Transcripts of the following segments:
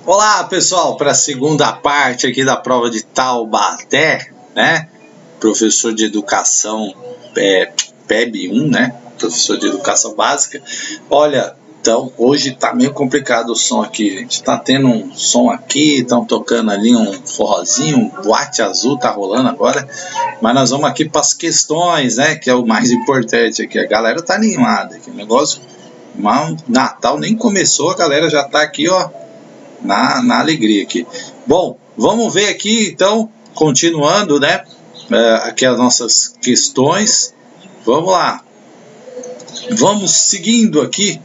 Olá, pessoal, para a segunda parte aqui da prova de Taubaté, né? Professor de Educação PEB 1, né? Professor de Educação Básica. Olha, então hoje tá meio complicado o som aqui, gente. Tá tendo um som aqui, estão tocando ali um forrozinho, um boate azul tá rolando agora. Mas nós vamos aqui para as questões, né? Que é o mais importante aqui. A galera tá animada aqui, o negócio. Mas o Natal nem começou, a galera já tá aqui, ó. Na alegria aqui. Bom, vamos ver aqui então, continuando, né? Aqui as nossas questões. Vamos lá. Vamos seguindo aqui.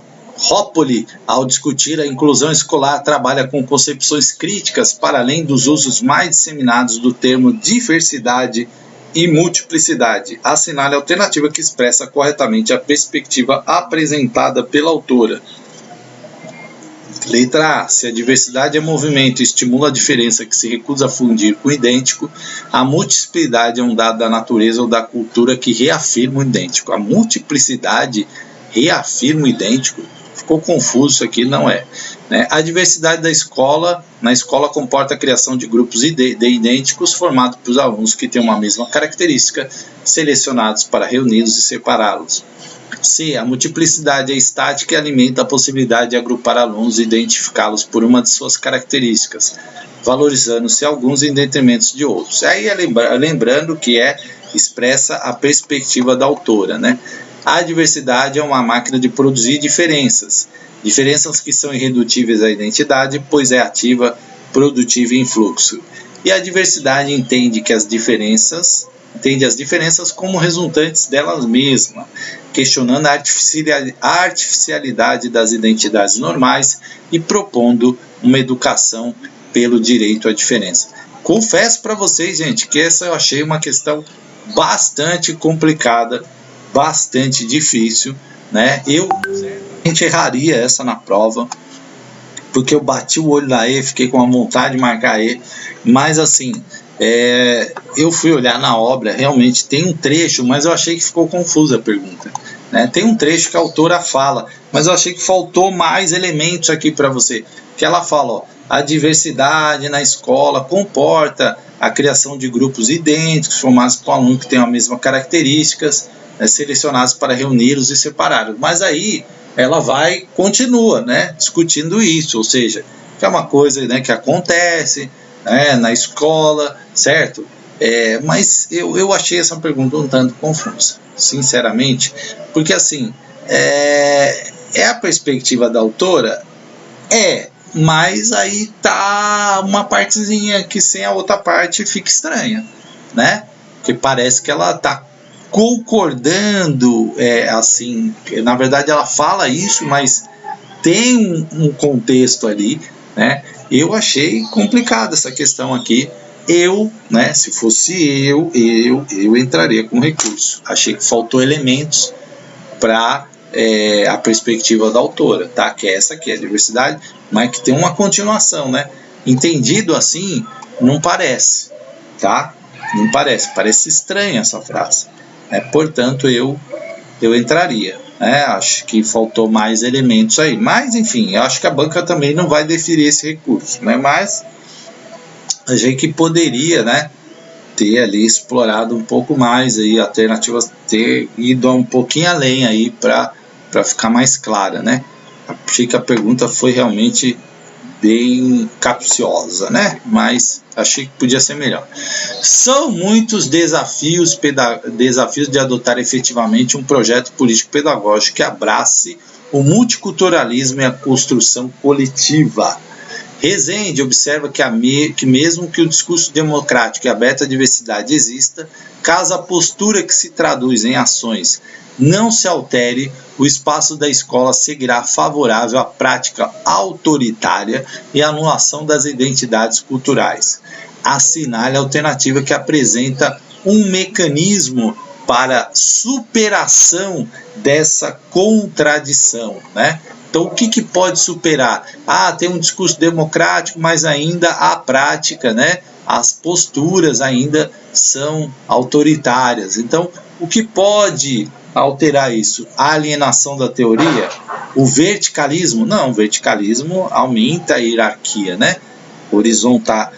Hoppoli, ao discutir a inclusão escolar, trabalha com concepções críticas para além dos usos mais disseminados do termo diversidade e multiplicidade. Assinale a alternativa que expressa corretamente a perspectiva apresentada pela autora. Letra A. Se a diversidade é movimento e estimula a diferença que se recusa a fundir com o idêntico, a multiplicidade é um dado da natureza ou da cultura que reafirma o idêntico. A multiplicidade reafirma o idêntico? Ficou confuso isso aqui, não é. Né? A diversidade na escola comporta a criação de grupos de idênticos formados por alunos que têm uma mesma característica, selecionados para reuni-los e separá-los. C. A multiplicidade é estática e alimenta a possibilidade de agrupar alunos e identificá-los por uma de suas características, valorizando-se alguns em detrimento de outros. Aí lembrando que expressa a perspectiva da autora, né? A diversidade é uma máquina de produzir diferenças que são irredutíveis à identidade, pois é ativa, produtiva e em fluxo. E a diversidade entende as diferenças como resultantes delas mesmas, questionando a artificialidade das identidades normais e propondo uma educação pelo direito à diferença. Confesso para vocês, gente, que essa eu achei uma questão bastante complicada, bastante difícil, né? Eu erraria essa na prova, porque eu bati o olho na E, fiquei com a vontade de marcar E, mas assim, eu fui olhar na obra, realmente tem um trecho, mas eu achei que ficou confusa a pergunta, né? Tem um trecho que a autora fala, mas eu achei que faltou mais elementos aqui para você, que ela fala, ó, a diversidade na escola comporta a criação de grupos idênticos, formados por alunos que têm as mesmas características, né, selecionados para reuni-los e separá-los, mas aí ela continua, né, discutindo isso, ou seja, que é uma coisa, né, que acontece, né, na escola, certo? Mas eu achei essa pergunta um tanto confusa, sinceramente, porque assim, é a perspectiva da autora? Mas aí tá uma partezinha que sem a outra parte fica estranha, né? Porque parece que ela tá concordando, assim, na verdade ela fala isso, mas tem um contexto ali, né? Eu achei complicada essa questão aqui. Né, se fosse eu entraria com recurso. Achei que faltou elementos para a perspectiva da autora, tá? Que é essa aqui, a diversidade, mas que tem uma continuação, né? Entendido assim, não parece, tá? Não parece estranha essa frase. Portanto, eu entraria. Acho que faltou mais elementos aí. Mas, enfim, eu acho que a banca também não vai deferir esse recurso, né? Mas a gente poderia, né, ter ali explorado um pouco mais aí, alternativas, ter ido um pouquinho além aí para ficar mais clara, né? Achei que a pergunta foi realmente bem capciosa, né? Mas achei que podia ser melhor. São muitos desafios de adotar efetivamente um projeto político-pedagógico que abrace o multiculturalismo e a construção coletiva. Rezende observa que mesmo que o discurso democrático e aberto à diversidade exista, caso a postura que se traduz em ações não se altere, o espaço da escola seguirá favorável à prática autoritária e à anulação das identidades culturais. Assinale a alternativa que apresenta um mecanismo para superação dessa contradição, né? Então, o que pode superar? Tem um discurso democrático, mas ainda a prática, né? As posturas ainda são autoritárias. Então, o que pode alterar isso? A alienação da teoria? O verticalismo? Não, o verticalismo aumenta a hierarquia, né? Horizontal,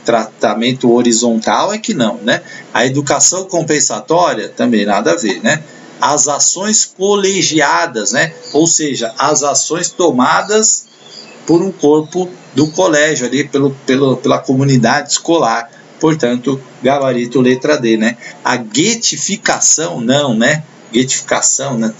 tratamento horizontal é que não, né? A educação compensatória também nada a ver, né? As ações colegiadas, né? Ou seja, as ações tomadas por um corpo do colégio ali, pela comunidade escolar. Portanto, gabarito letra D, né? A guetificação, não, né? Guetificação, né?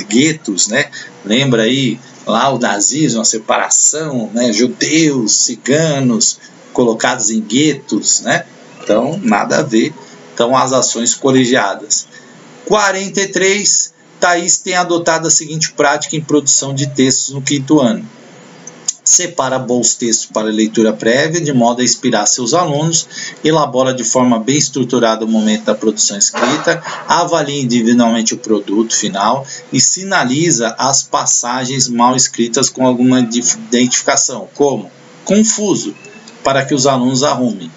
Guetos, né? Lembra aí lá o nazismo, a separação, né? Judeus, ciganos colocados em guetos, né? Então, nada a ver. Então, as ações colegiadas. 43, Thaís tem adotado a seguinte prática em produção de textos no 5º ano. Separa bons textos para leitura prévia, de modo a inspirar seus alunos, elabora de forma bem estruturada o momento da produção escrita, avalia individualmente o produto final e sinaliza as passagens mal escritas com alguma identificação, como confuso, para que os alunos arrumem.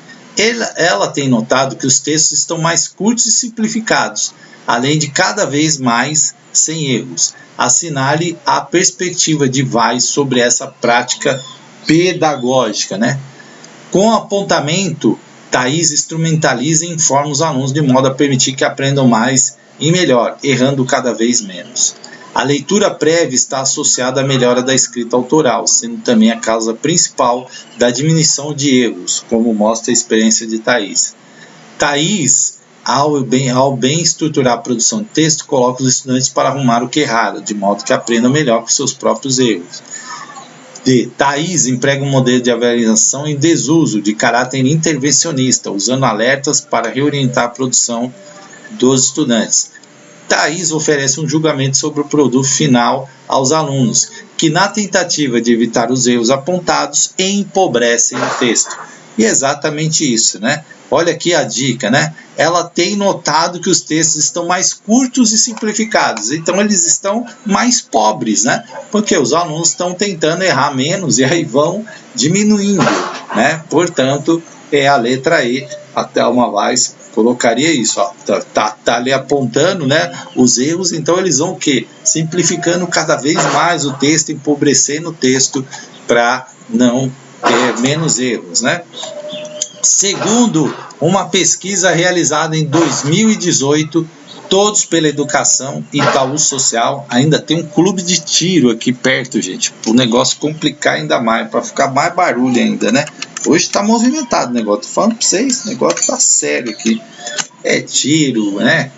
Ela tem notado que os textos estão mais curtos e simplificados, além de cada vez mais sem erros. Assinale a perspectiva de Weiss sobre essa prática pedagógica, né? Com apontamento, Thaís instrumentaliza e informa os alunos de modo a permitir que aprendam mais e melhor, errando cada vez menos. A leitura prévia está associada à melhora da escrita autoral, sendo também a causa principal da diminuição de erros, como mostra a experiência de Thaís. Thaís, ao bem estruturar a produção de texto, coloca os estudantes para arrumar o que erraram, de modo que aprendam melhor com seus próprios erros. Thaís emprega um modelo de avaliação em desuso, de caráter intervencionista, usando alertas para reorientar a produção dos estudantes. Thaís oferece um julgamento sobre o produto final aos alunos, que na tentativa de evitar os erros apontados, empobrecem o texto. E é exatamente isso, né? Olha aqui a dica, né? Ela tem notado que os textos estão mais curtos e simplificados, então eles estão mais pobres, né? Porque os alunos estão tentando errar menos e aí vão diminuindo, né? Portanto, é a letra E. A Thelma Weiss colocaria isso, ó. Tá ali apontando, né, os erros, então eles vão o quê? Simplificando cada vez mais o texto, empobrecendo o texto para não ter menos erros, né? Segundo uma pesquisa realizada em 2018, Todos pela Educação, Itaú Social, ainda tem um clube de tiro aqui perto, gente, para o negócio complicar ainda mais, para ficar mais barulho ainda, né? Hoje está movimentado o negócio, tô falando para vocês, o negócio tá sério aqui, é tiro, né?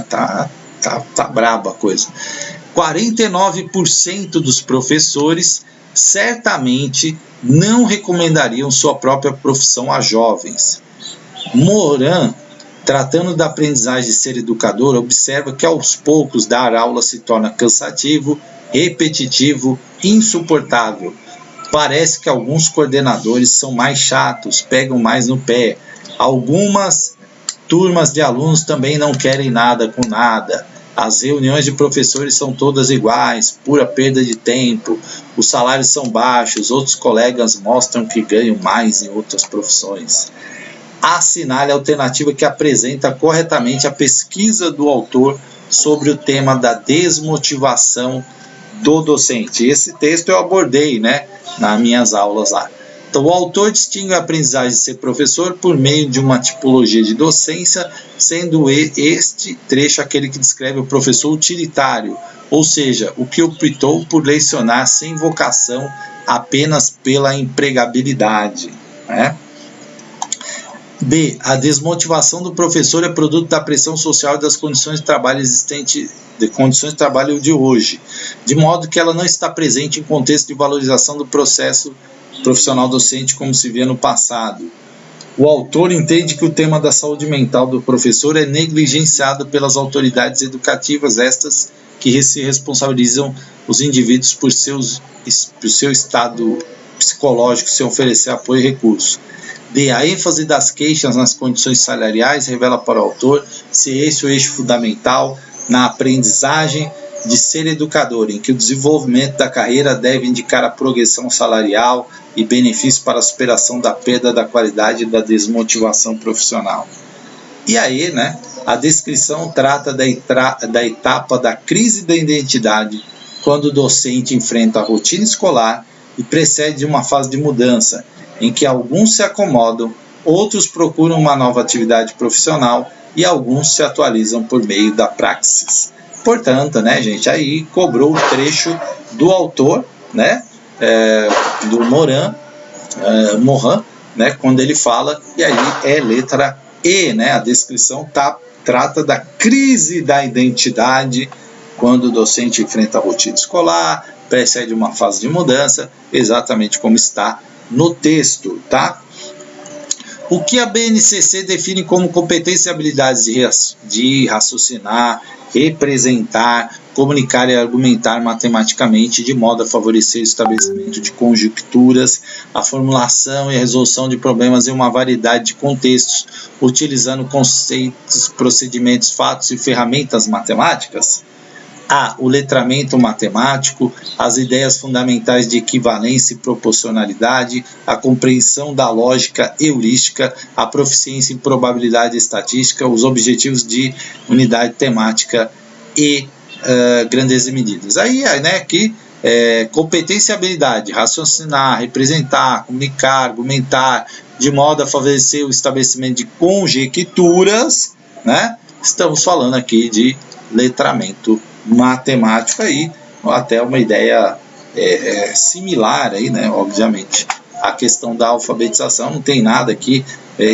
Tá braba a coisa. 49% dos professores certamente não recomendariam sua própria profissão a jovens. Moran, tratando da aprendizagem de ser educador, observa que aos poucos dar aula se torna cansativo, repetitivo, insuportável. Parece que alguns coordenadores são mais chatos, pegam mais no pé. Algumas turmas de alunos também não querem nada com nada. As reuniões de professores são todas iguais, pura perda de tempo. Os salários são baixos, outros colegas mostram que ganham mais em outras profissões. Assinale a alternativa que apresenta corretamente a pesquisa do autor sobre o tema da desmotivação do docente. Esse texto eu abordei, né, nas minhas aulas lá. Então, o autor distingue a aprendizagem de ser professor por meio de uma tipologia de docência, sendo este trecho aquele que descreve o professor utilitário, ou seja, o que optou por lecionar sem vocação apenas pela empregabilidade, né? B. A desmotivação do professor é produto da pressão social e das condições de trabalho existentes, de condições de trabalho de hoje, de modo que ela não está presente em contexto de valorização do processo profissional docente como se via no passado. O autor entende que o tema da saúde mental do professor é negligenciado pelas autoridades educativas, estas que se responsabilizam os indivíduos por seu estado psicológico sem oferecer apoio e recurso. D. A ênfase das queixas nas condições salariais revela para o autor ser esse o eixo fundamental na aprendizagem de ser educador, em que o desenvolvimento da carreira deve indicar a progressão salarial e benefícios para a superação da perda da qualidade e da desmotivação profissional. E aí, né, a descrição trata da etapa da crise da identidade, quando o docente enfrenta a rotina escolar e precede uma fase de mudança, em que alguns se acomodam, outros procuram uma nova atividade profissional e alguns se atualizam por meio da praxis. Portanto, né, gente, aí cobrou o trecho do autor, né, do Morin, né, quando ele fala, e aí é letra E, né, a descrição trata da crise da identidade, quando o docente enfrenta a rotina escolar, precede uma fase de mudança, exatamente como está no texto, tá? O que a BNCC define como competência e habilidades de raciocinar, representar, comunicar e argumentar matematicamente de modo a favorecer o estabelecimento de conjecturas, a formulação e a resolução de problemas em uma variedade de contextos, utilizando conceitos, procedimentos, fatos e ferramentas matemáticas? A. O letramento matemático, as ideias fundamentais de equivalência e proporcionalidade, a compreensão da lógica heurística, a proficiência em probabilidade estatística, os objetivos de unidade temática e grandeza e medidas. Aí, né, aqui, competência e habilidade, raciocinar, representar, comunicar, argumentar, de modo a favorecer o estabelecimento de conjecturas, né? Estamos falando aqui de letramento matemático aí, até uma ideia similar aí, né, obviamente. A questão da alfabetização não tem nada aqui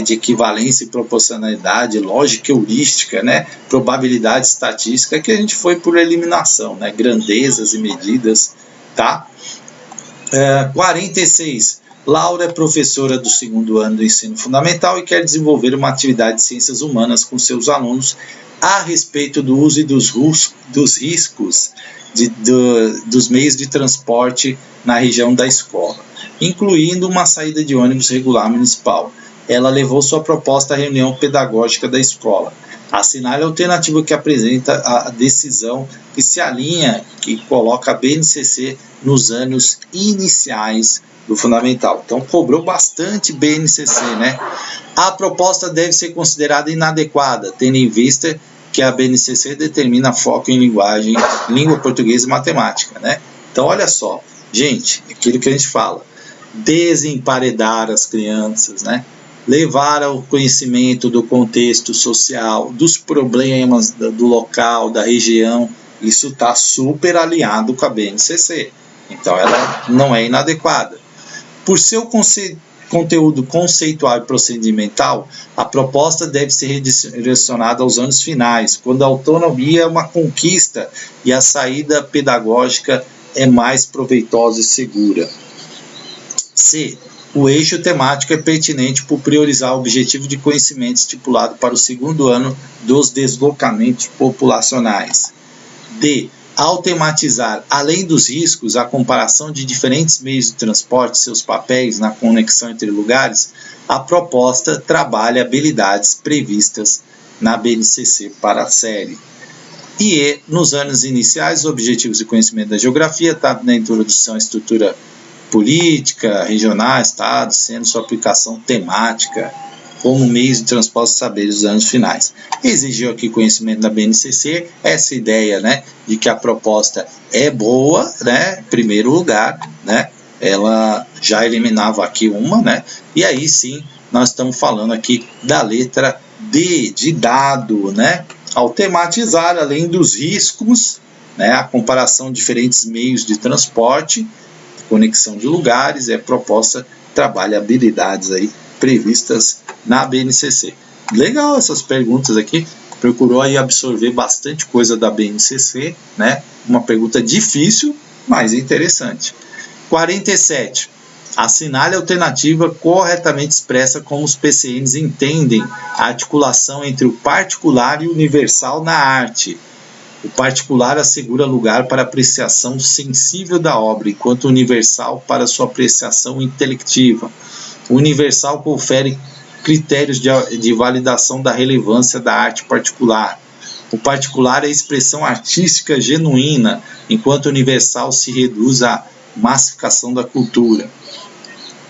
de equivalência e proporcionalidade, lógica heurística, né, probabilidade estatística, que a gente foi por eliminação, né, grandezas e medidas, tá? 46. Laura é professora do 2º ano do ensino fundamental e quer desenvolver uma atividade de ciências humanas com seus alunos a respeito do uso e dos riscos dos meios de transporte na região da escola, incluindo uma saída de ônibus regular municipal. Ela levou sua proposta à reunião pedagógica da escola. Assinale a alternativa que apresenta a decisão que se alinha, que coloca a BNCC nos anos iniciais do fundamental. Então, cobrou bastante BNCC, né? A proposta deve ser considerada inadequada, tendo em vista que a BNCC determina foco em linguagem, língua portuguesa e matemática, né? Então, olha só, gente, aquilo que a gente fala, desemparedar as crianças, né? Levar ao conhecimento do contexto social, dos problemas do local, da região, isso está super alinhado com a BNCC. Então, ela não é inadequada. Por seu conteúdo conceitual e procedimental, a proposta deve ser redirecionada aos anos finais, quando a autonomia é uma conquista e a saída pedagógica é mais proveitosa e segura. C. O eixo temático é pertinente por priorizar o objetivo de conhecimento estipulado para o 2º ano dos deslocamentos populacionais. D. Ao tematizar, além dos riscos, a comparação de diferentes meios de transporte e seus papéis na conexão entre lugares, a proposta trabalha habilidades previstas na BNCC para a série. E nos anos iniciais, os objetivos de conhecimento da geografia está na introdução à estrutura política, regional, estado, sendo sua aplicação temática como meios de transporte de saberes dos anos finais. Exigiu aqui conhecimento da BNCC, essa ideia, né, de que a proposta é boa, né, em primeiro lugar, né, ela já eliminava aqui uma, né, e aí sim, nós estamos falando aqui da letra D, de dado, né, ao tematizar, além dos riscos, né, a comparação de diferentes meios de transporte, conexão de lugares, proposta, trabalha habilidades aí previstas na BNCC. Legal essas perguntas aqui, procurou aí absorver bastante coisa da BNCC, né? Uma pergunta difícil, mas interessante. 47. Assinale a alternativa corretamente expressa como os PCNs entendem a articulação entre o particular e o universal na arte. O particular assegura lugar para apreciação sensível da obra, enquanto o universal para sua apreciação intelectiva. O universal confere critérios de validação da relevância da arte particular. O particular é a expressão artística genuína, enquanto o universal se reduz à massificação da cultura.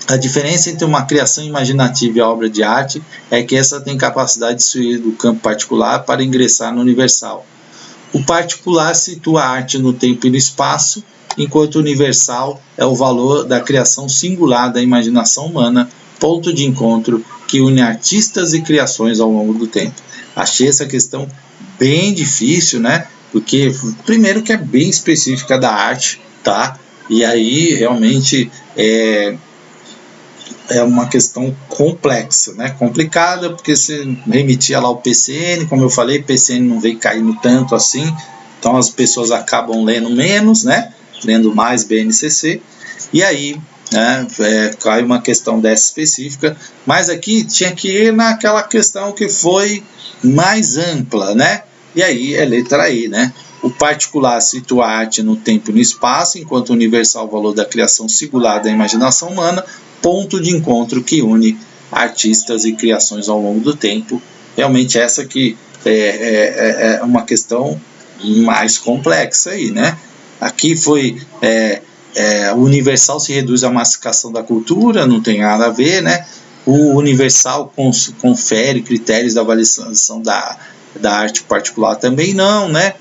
A diferença entre uma criação imaginativa e a obra de arte é que essa tem capacidade de sair do campo particular para ingressar no universal. O particular situa a arte no tempo e no espaço, enquanto o universal é o valor da criação singular da imaginação humana, ponto de encontro que une artistas e criações ao longo do tempo. Achei essa questão bem difícil, né? Porque, primeiro, que é bem específica da arte, tá? E aí, realmente, é uma questão complexa, né? Complicada, porque você remitia lá ao PCN, como eu falei, PCN não veio caindo tanto assim, então as pessoas acabam lendo menos, né? Lendo mais BNCC, e aí, né, cai uma questão dessa específica, mas aqui tinha que ir naquela questão que foi mais ampla, né? E aí é letra I, né? O particular situa a arte no tempo e no espaço, enquanto o universal o valor da criação singular da imaginação humana, ponto de encontro que une artistas e criações ao longo do tempo. Realmente essa que é uma questão mais complexa aí, né? Aqui foi o universal se reduz à massificação da cultura, não tem nada a ver, né? O universal confere critérios da avaliação da arte particular também não, né?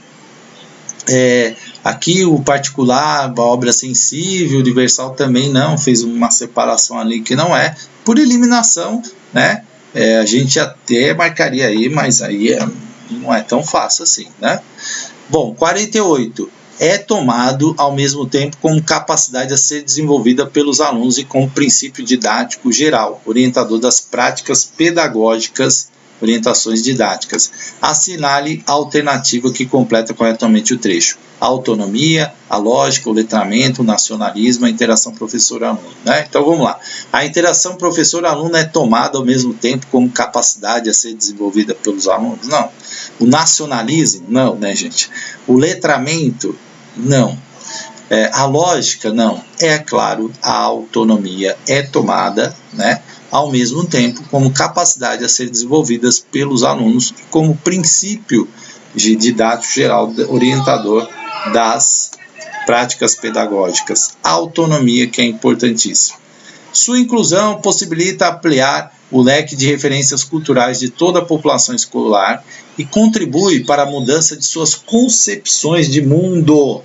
Aqui o particular, a obra sensível, universal também não, fez uma separação ali que não é, por eliminação, né? A gente até marcaria aí, mas aí não é tão fácil assim, né? Bom, 48. É tomado ao mesmo tempo como capacidade a ser desenvolvida pelos alunos e como princípio didático geral, orientador das práticas pedagógicas, orientações didáticas. Assinale a alternativa que completa corretamente o trecho. A autonomia, a lógica, o letramento, o nacionalismo, a interação professor-aluno, né? Então vamos lá. A interação professor-aluno é tomada ao mesmo tempo como capacidade a ser desenvolvida pelos alunos? Não. O nacionalismo? Não, né, gente? O letramento? Não. A lógica? Não. É claro, a autonomia é tomada, né, ao mesmo tempo como capacidade a ser desenvolvidas pelos alunos como princípio de didático geral orientador das práticas pedagógicas. A autonomia que é importantíssima. Sua inclusão possibilita ampliar o leque de referências culturais de toda a população escolar e contribui para a mudança de suas concepções de mundo,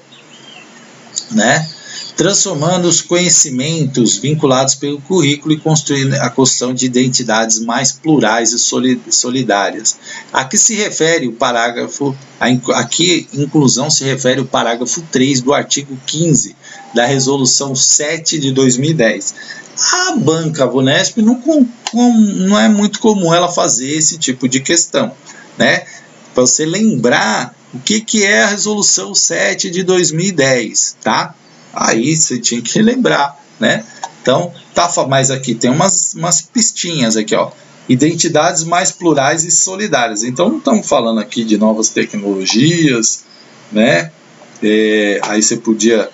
né? Transformando os conhecimentos vinculados pelo currículo e construindo a construção de identidades mais plurais e solidárias. Aqui se refere o parágrafo, aqui inclusão se refere o parágrafo 3 do artigo 15 da Resolução 7 de 2010. A banca Vunesp não é muito comum ela fazer esse tipo de questão, né? Para você lembrar o que é a Resolução 7 de 2010, tá? Aí você tinha que lembrar, né? Então, mas aqui tem umas pistinhas aqui, ó. Identidades mais plurais e solidárias. Então, não estamos falando aqui de novas tecnologias, né? Aí você podia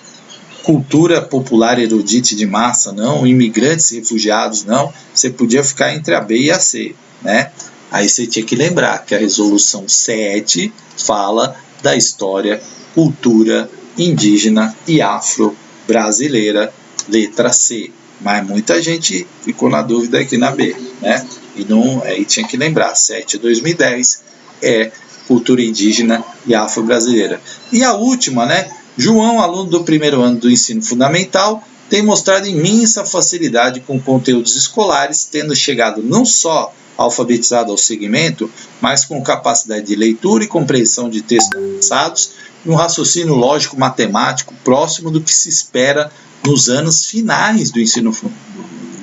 cultura popular erudite de massa, não. Imigrantes e refugiados, não. Você podia ficar entre a B e a C, né? Aí você tinha que lembrar que a Resolução 7 fala da história, cultura indígena e afro-brasileira, letra C. Mas muita gente ficou na dúvida aqui na B, né? E não, aí tinha que lembrar, 7 de 2010 é cultura indígena e afro-brasileira. E a última, né? João, aluno do primeiro ano do ensino fundamental, tem mostrado imensa facilidade com conteúdos escolares, tendo chegado não só alfabetizado ao segmento, mas com capacidade de leitura e compreensão de textos avançados e um raciocínio lógico matemático próximo do que se espera nos anos finais do ensino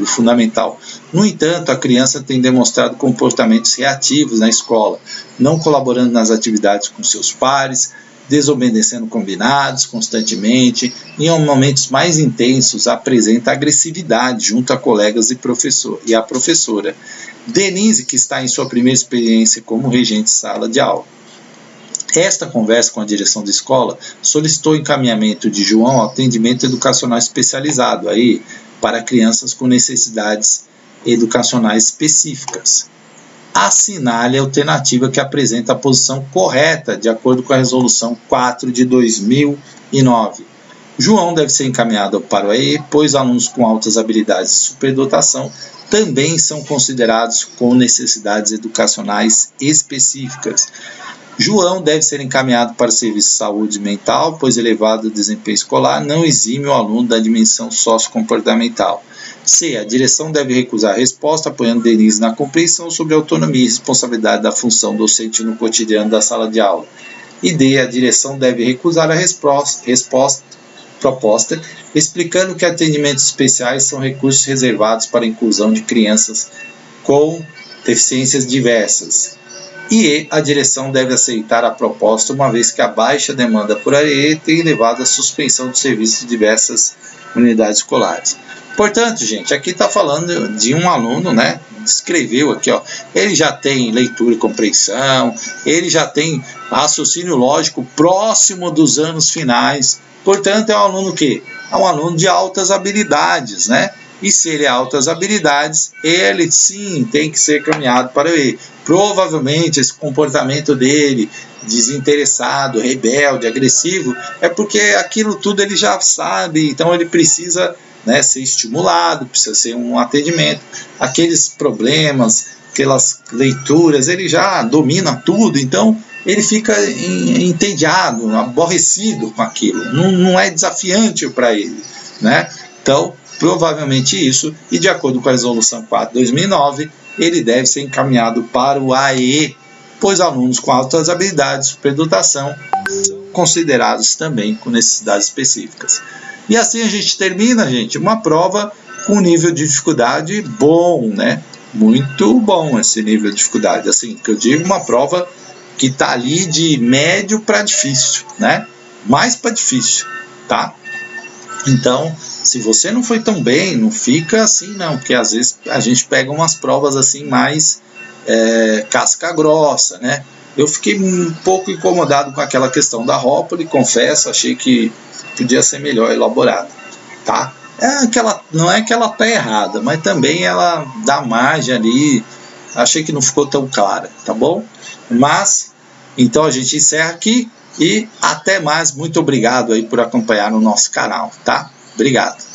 fundamental. No entanto, a criança tem demonstrado comportamentos reativos na escola, não colaborando nas atividades com seus pares, desobedecendo combinados constantemente, e em momentos mais intensos apresenta agressividade junto a colegas e a professora. Denise, que está em sua primeira experiência como regente de sala de aula. Esta conversa com a direção da escola solicitou o encaminhamento de João ao atendimento educacional especializado aí, para crianças com necessidades educacionais específicas. Assinale a alternativa que apresenta a posição correta, de acordo com a Resolução 4 de 2009. João deve ser encaminhado para o AE, pois alunos com altas habilidades de superdotação também são considerados com necessidades educacionais específicas. João deve ser encaminhado para o serviço de saúde mental, pois elevado desempenho escolar não exime o aluno da dimensão sociocomportamental. C. A direção deve recusar a resposta, apoiando Denise na compreensão sobre a autonomia e responsabilidade da função docente no cotidiano da sala de aula. E D. A direção deve recusar a resposta proposta, explicando que atendimentos especiais são recursos reservados para a inclusão de crianças com deficiências diversas. E E. A direção deve aceitar a proposta, uma vez que a baixa demanda por AE tem levado à suspensão do serviço de diversas unidades escolares. Portanto, gente, aqui está falando de um aluno, né? Escreveu aqui, ó, ele já tem leitura e compreensão, ele já tem raciocínio lógico próximo dos anos finais. Portanto, é um aluno que é um aluno de altas habilidades, né? E se ele é altas habilidades, ele sim tem que ser caminhado para o E. Provavelmente esse comportamento dele, desinteressado, rebelde, agressivo, é porque aquilo tudo ele já sabe, então ele precisa, né, ser estimulado, precisa ser um atendimento. Aqueles problemas, aquelas leituras, ele já domina tudo, então ele fica entediado, aborrecido com aquilo, não é desafiante para ele, né? Então, provavelmente isso, e de acordo com a resolução 4/2009, ele deve ser encaminhado para o AE, pois alunos com altas habilidades de superdotação são considerados também com necessidades específicas. E assim a gente termina, gente, uma prova com nível de dificuldade bom, né? Muito bom esse nível de dificuldade, assim, que eu digo, uma prova que está ali de médio para difícil, né? Mais para difícil, tá? Então, se você não foi tão bem, não fica assim não, porque às vezes a gente pega umas provas assim mais casca grossa, né? Eu fiquei um pouco incomodado com aquela questão da Rópoli, confesso, achei que podia ser melhor elaborada, tá? Não é que ela tá errada, mas também ela dá margem ali, achei que não ficou tão clara, tá bom? Mas, então a gente encerra aqui e até mais, muito obrigado aí por acompanhar no nosso canal, tá? Obrigado.